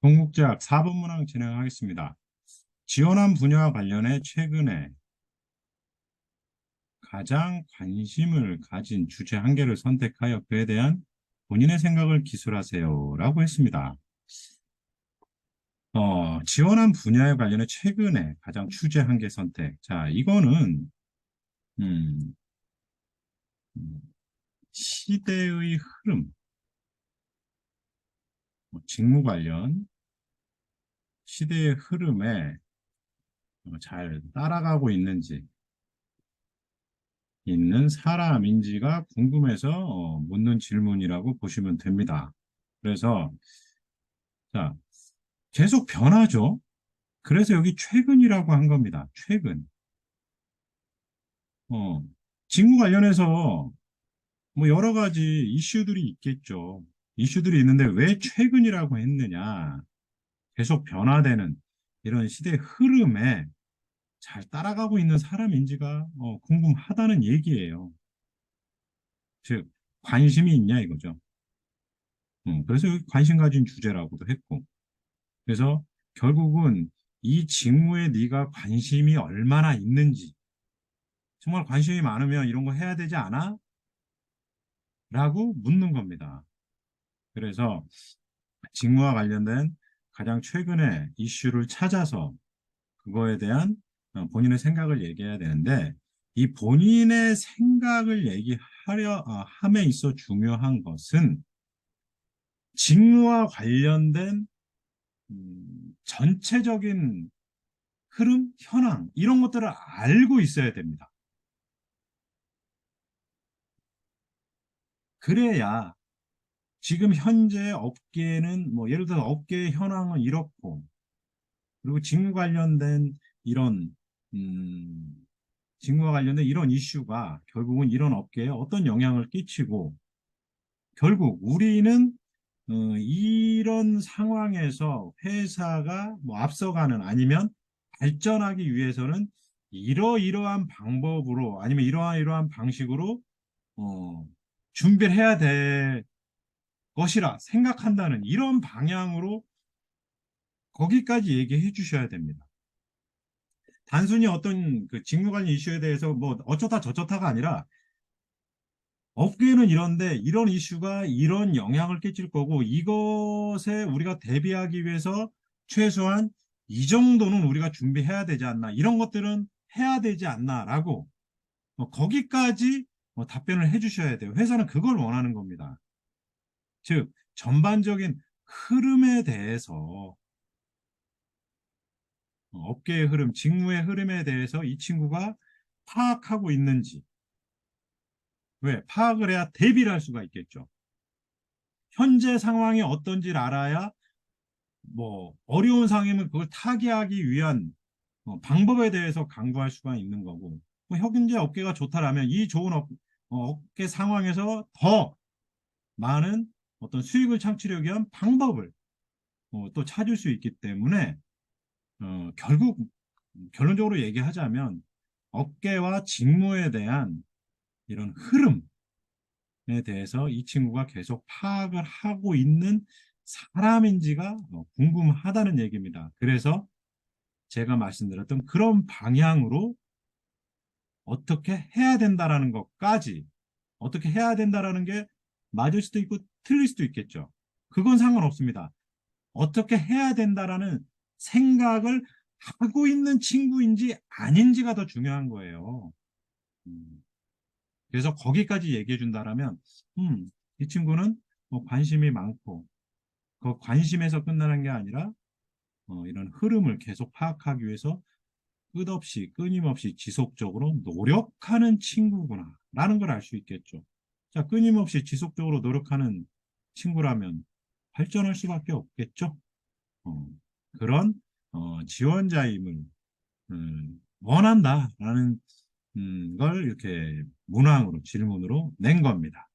동국제학 4번 문항 진행하겠습니다. 지원한 분야와 관련해 최근에 가장 관심을 가진 주제 한 개를 선택하여 그에 대한 본인의 생각을 기술하세요 라고 했습니다. 지원한 분야에 관련해 최근에 가장 주제 한 개 선택. 자, 이거는 음, 시대의 흐름, 직무 관련 시대의 흐름에 잘 따라가고 있는지 있는 사람인지가 궁금해서 묻는 질문이라고 보시면 됩니다. 그래서 자, 계속 변하죠. 그래서 여기 최근이라고 한 겁니다. 최근. 어, 직무 관련해서 뭐 여러 가지 이슈들이 있겠죠. 이슈들이 있는데 왜 최근이라고 했느냐. 계속 변화되는 이런 시대 흐름에 잘 따라가고 있는 사람인지가 궁금하다는 얘기예요. 즉, 관심이 있냐 이거죠. 그래서 여기 관심 가진 주제라고도 했고. 그래서 결국은 이 직무에 네가 관심이 얼마나 있는지, 정말 관심이 많으면 이런 거 해야 되지 않아? 라고 묻는 겁니다. 그래서 직무와 관련된 가장 최근의 이슈를 찾아서 그거에 대한 본인의 생각을 얘기해야 되는데, 이 본인의 생각을 함에 있어 중요한 것은 직무와 관련된 전체적인 흐름, 현황 이런 것들을 알고 있어야 됩니다. 그래야 지금 현재 업계는 뭐 예를 들어 업계의 현황은 이렇고, 그리고 직무 관련된 이런 음, 직무와 관련된 이런 이슈가 결국은 이런 업계에 어떤 영향을 끼치고, 결국 우리는 이런 상황에서 회사가 뭐 앞서가는 아니면 발전하기 위해서는 이러이러한 방법으로 아니면 이러한 방식으로 어, 준비를 해야 될 것이라 생각한다는 이런 방향으로 거기까지 얘기해 주셔야 됩니다. 단순히 어떤 그 직무 관련 이슈에 대해서 뭐 어쩌다 저쩌다가 아니라 업계는 이런데 이런 이슈가 이런 영향을 끼칠 거고 이것에 우리가 대비하기 위해서 최소한 이 정도는 우리가 준비해야 되지 않나, 이런 것들은 해야 되지 않나라고 거기까지 답변을 해 주셔야 돼요. 회사는 그걸 원하는 겁니다. 즉 전반적인 흐름에 대해서 업계의 흐름, 직무의 흐름에 대해서 이 친구가 파악하고 있는지. 왜? 파악을 해야 대비를 할 수가 있겠죠. 현재 상황이 어떤지를 알아야 뭐 어려운 상황이면 그걸 타개하기 위한 방법에 대해서 강구할 수가 있는 거고, 뭐 현재 업계가 좋다라면 이 좋은 업계 상황에서 더 많은 어떤 수익을 창출하기 위한 방법을 또 찾을 수 있기 때문에 결국 결론적으로 얘기하자면 업계와 직무에 대한 이런 흐름에 대해서 이 친구가 계속 파악을 하고 있는 사람인지가 궁금하다는 얘기입니다. 그래서 제가 말씀드렸던 그런 방향으로 어떻게 해야 된다라는 것까지, 어떻게 해야 된다라는 게 맞을 수도 있고 틀릴 수도 있겠죠. 그건 상관없습니다. 어떻게 해야 된다라는 생각을 하고 있는 친구인지 아닌지가 더 중요한 거예요. 음, 그래서 거기까지 얘기해 준다라면, 이 친구는 뭐 관심이 많고, 그 관심에서 끝나는 게 아니라 이런 흐름을 계속 파악하기 위해서 끝없이 끊임없이 지속적으로 노력하는 친구구나 라는 걸 알 수 있겠죠. 자, 끊임없이 지속적으로 노력하는 친구라면 발전할 수밖에 없겠죠. 어, 그런 지원자임을 원한다라는 걸 이렇게 문항으로 질문으로 낸 겁니다.